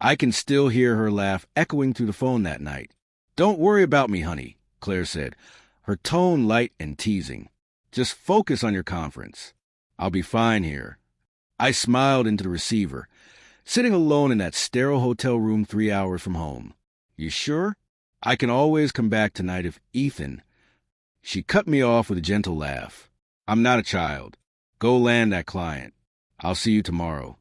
I can still hear her laugh echoing through the phone that night. "Don't worry about me, honey," Claire said, her tone light and teasing. "Just focus on your conference. I'll be fine here." I smiled into the receiver, sitting alone in that sterile hotel room 3 hours from home. "You sure? I can always come back tonight if Ethan—" She cut me off with a gentle laugh. "I'm not a child. Go land that client. I'll see you tomorrow."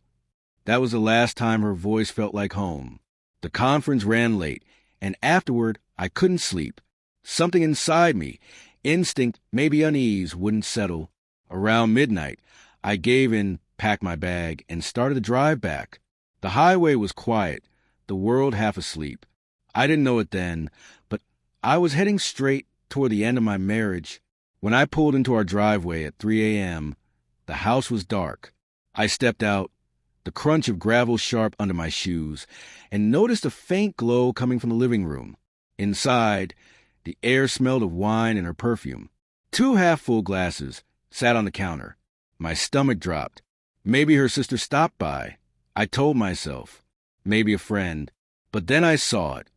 That was the last time her voice felt like home. The conference ran late, and afterward I couldn't sleep. Something inside me, instinct, maybe unease, wouldn't settle. Around midnight, I gave in, packed my bag, and started the drive back. The highway was quiet, the world half asleep. I didn't know it then, but I was heading straight toward the end of my marriage. When I pulled into our driveway at 3 a.m., the house was dark. I stepped out, the crunch of gravel sharp under my shoes, and noticed a faint glow coming from the living room. Inside, the air smelled of wine and her perfume. 2 half-full glasses sat on the counter. My stomach dropped. Maybe her sister stopped by. I told myself. Maybe a friend. But then I saw it.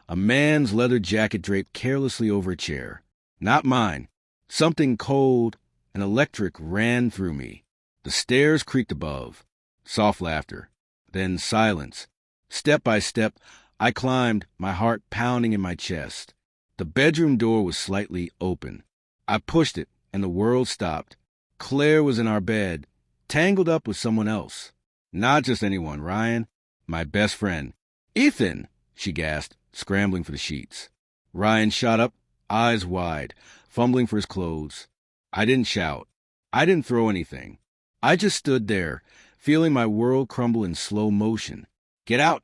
A man's leather jacket draped carelessly over a chair. Not mine. Something cold and electric ran through me. The stairs creaked above. Soft laughter. Then silence. Step by step, I climbed, my heart pounding in my chest. The bedroom door was slightly open. I pushed it, and the world stopped. Claire was in our bed, tangled up with someone else. Not just anyone, Ryan. My best friend. "Ethan!" she gasped, scrambling for the sheets. Ryan shot up, eyes wide, fumbling for his clothes. I didn't shout. I didn't throw anything. I just stood there, feeling my world crumble in slow motion. "Get out,"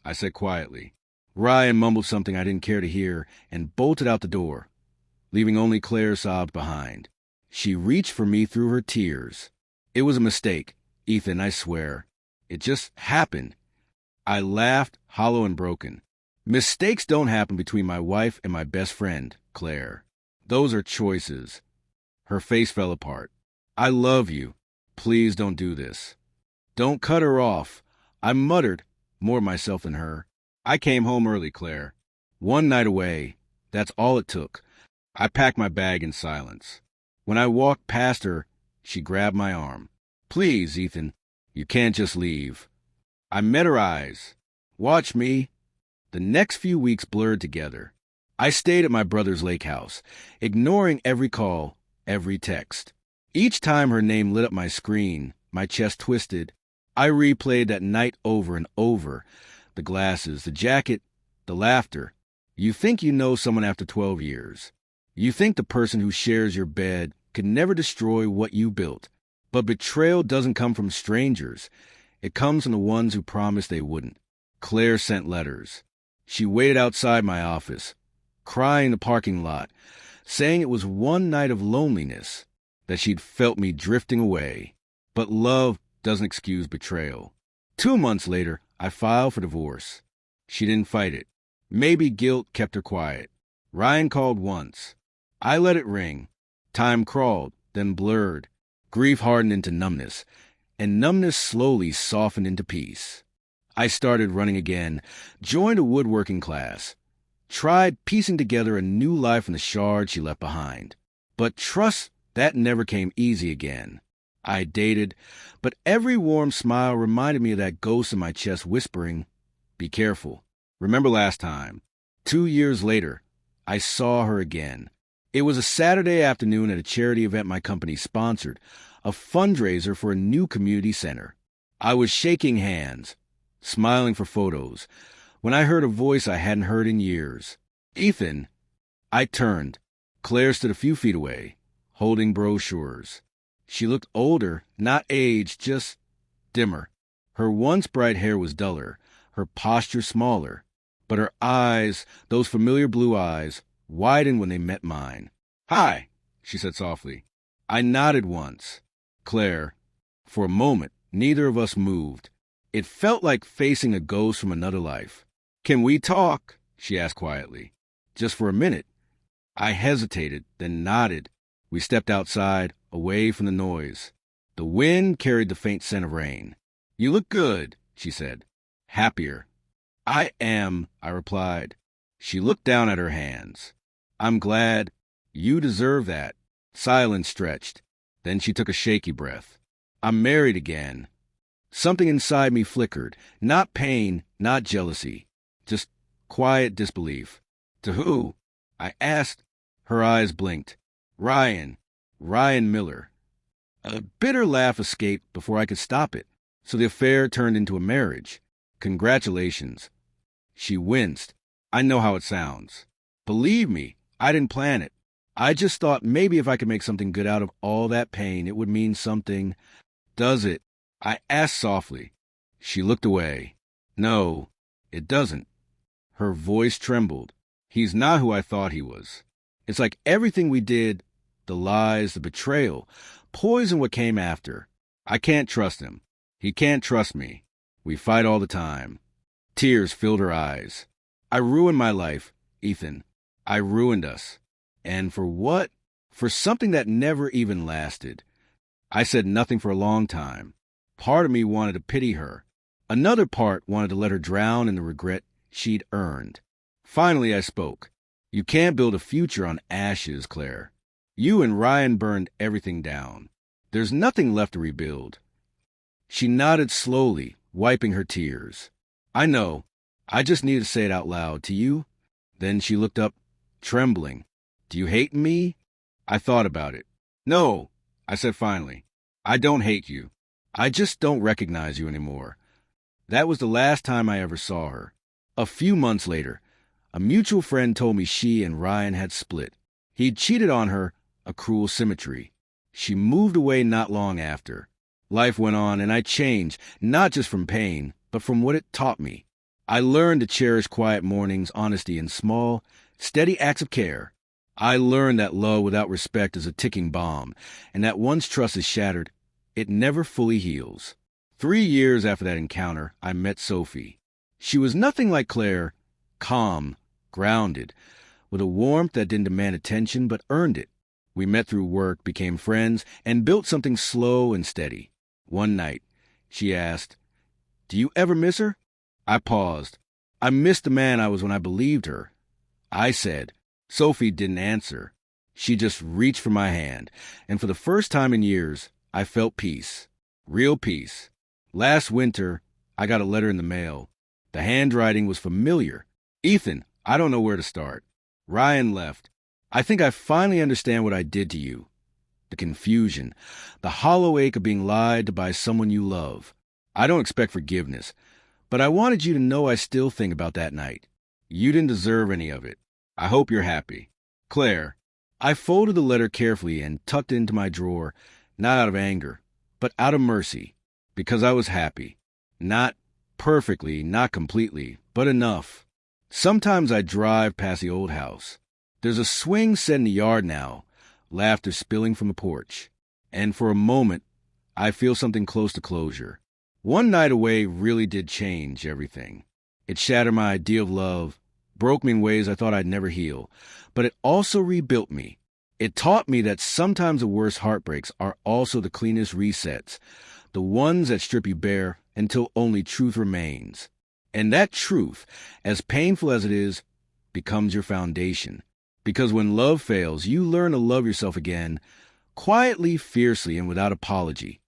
I said quietly. Ryan mumbled something I didn't care to hear and bolted out the door, leaving only Claire's sobs behind. She reached for me through her tears. "It was a mistake, Ethan, I swear. It just happened." I laughed, hollow and broken. "Mistakes don't happen between my wife and my best friend, Claire. Those are choices." Her face fell apart. "I love you. Please don't do this." "Don't cut her off," I muttered, more myself than her. I came home early, Claire. 1 night away. That's all it took. I packed my bag in silence. When I walked past her, she grabbed my arm. "Please, Ethan, you can't just leave." I met her eyes. "Watch me." The next few weeks blurred together. I stayed at my brother's lake house, ignoring every call, every text. Each time her name lit up my screen, my chest twisted. I replayed that night over and over. The glasses, the jacket, the laughter. You think you know someone after 12 years. You think the person who shares your bed could never destroy what you built. But betrayal doesn't come from strangers. It comes from the ones who promised they wouldn't. Claire sent letters. She waited outside my office, crying in the parking lot, saying it was one night of loneliness, that she'd felt me drifting away. But love doesn't excuse betrayal. 2 months later, I filed for divorce. She didn't fight it. Maybe guilt kept her quiet. Ryan called once. I let it ring. Time crawled, then blurred. Grief hardened into numbness, and numbness slowly softened into peace. I started running again, joined a woodworking class, tried piecing together a new life from the shards she left behind. But trust, that never came easy again. I dated, but every warm smile reminded me of that ghost in my chest whispering, "Be careful. Remember last time." 2 years later, I saw her again. It was a Saturday afternoon at a charity event my company sponsored, a fundraiser for a new community center. I was shaking hands, smiling for photos, when I heard a voice I hadn't heard in years. "Ethan." I turned. Claire stood a few feet away, holding brochures. She looked older, not aged, just dimmer. Her once bright hair was duller, her posture smaller, but her eyes, those familiar blue eyes, widened when they met mine. "Hi," she said softly. I nodded once. "Claire." For a moment, neither of us moved. It felt like facing a ghost from another life. "Can we talk?" she asked quietly. "Just for a minute." I hesitated, then nodded. We stepped outside, away from the noise. The wind carried the faint scent of rain. "You look good," she said. happier. I am, I replied. She looked down at her hands. I'm glad. You deserve that. Silence stretched. Then she took a shaky breath. I'm married again. Something inside me flickered. Not pain, not jealousy. Just quiet disbelief. To who? I asked. Her eyes blinked. Ryan. Ryan Miller. A bitter laugh escaped before I could stop it. So the affair turned into a marriage. Congratulations. She winced. I know how it sounds. Believe me, I didn't plan it. I just thought maybe if I could make something good out of all that pain, it would mean something. Does it? I asked softly. She looked away. No, it doesn't. Her voice trembled. He's not who I thought he was. It's like everything we did, the lies, the betrayal, poison what came after. I can't trust him. He can't trust me. We fight all the time. Tears filled her eyes. I ruined my life, Ethan. I ruined us. And for what? For something that never even lasted. I said nothing for a long time. Part of me wanted to pity her. Another part wanted to let her drown in the regret she'd earned. Finally, I spoke. You can't build a future on ashes, Claire. You and Ryan burned everything down. There's nothing left to rebuild. She nodded slowly, wiping her tears. I know. I just needed to say it out loud to you. Then she looked up, trembling. Do you hate me? I thought about it. No, I said finally. I don't hate you. I just don't recognize you anymore. That was the last time I ever saw her. A few months later, a mutual friend told me she and Ryan had split. He'd cheated on her, a cruel symmetry. She moved away not long after. Life went on, and I changed, not just from pain, but from what it taught me. I learned to cherish quiet mornings, honesty, and small, steady acts of care. I learned that love without respect is a ticking bomb, and that once trust is shattered, it never fully heals. 3 years after that encounter, I met Sophie. She was nothing like Claire, calm, grounded, with a warmth that didn't demand attention but earned it. We met through work, became friends, and built something slow and steady. One night, she asked, "Do you ever miss her?" I paused. I missed the man I was when I believed her. I said. Sophie didn't answer. She just reached for my hand, and for the first time in years, I felt peace. Real peace. Last winter, I got a letter in the mail. The handwriting was familiar. Ethan, I don't know where to start. Ryan left. I think I finally understand what I did to you. The confusion, the hollow ache of being lied to by someone you love. I don't expect forgiveness, but I wanted you to know I still think about that night. You didn't deserve any of it. I hope you're happy. Claire. I folded the letter carefully and tucked it into my drawer, not out of anger, but out of mercy, because I was happy. Not perfectly, not completely, but enough. Sometimes I drive past the old house. There's a swing set in the yard now, laughter spilling from the porch. And for a moment, I feel something close to closure. One night away really did change everything. It shattered my idea of love, broke me in ways I thought I'd never heal, but it also rebuilt me. It taught me that sometimes the worst heartbreaks are also the cleanest resets, the ones that strip you bare until only truth remains. And that truth, as painful as it is, becomes your foundation. Because when love fails, you learn to love yourself again, quietly, fiercely, and without apology.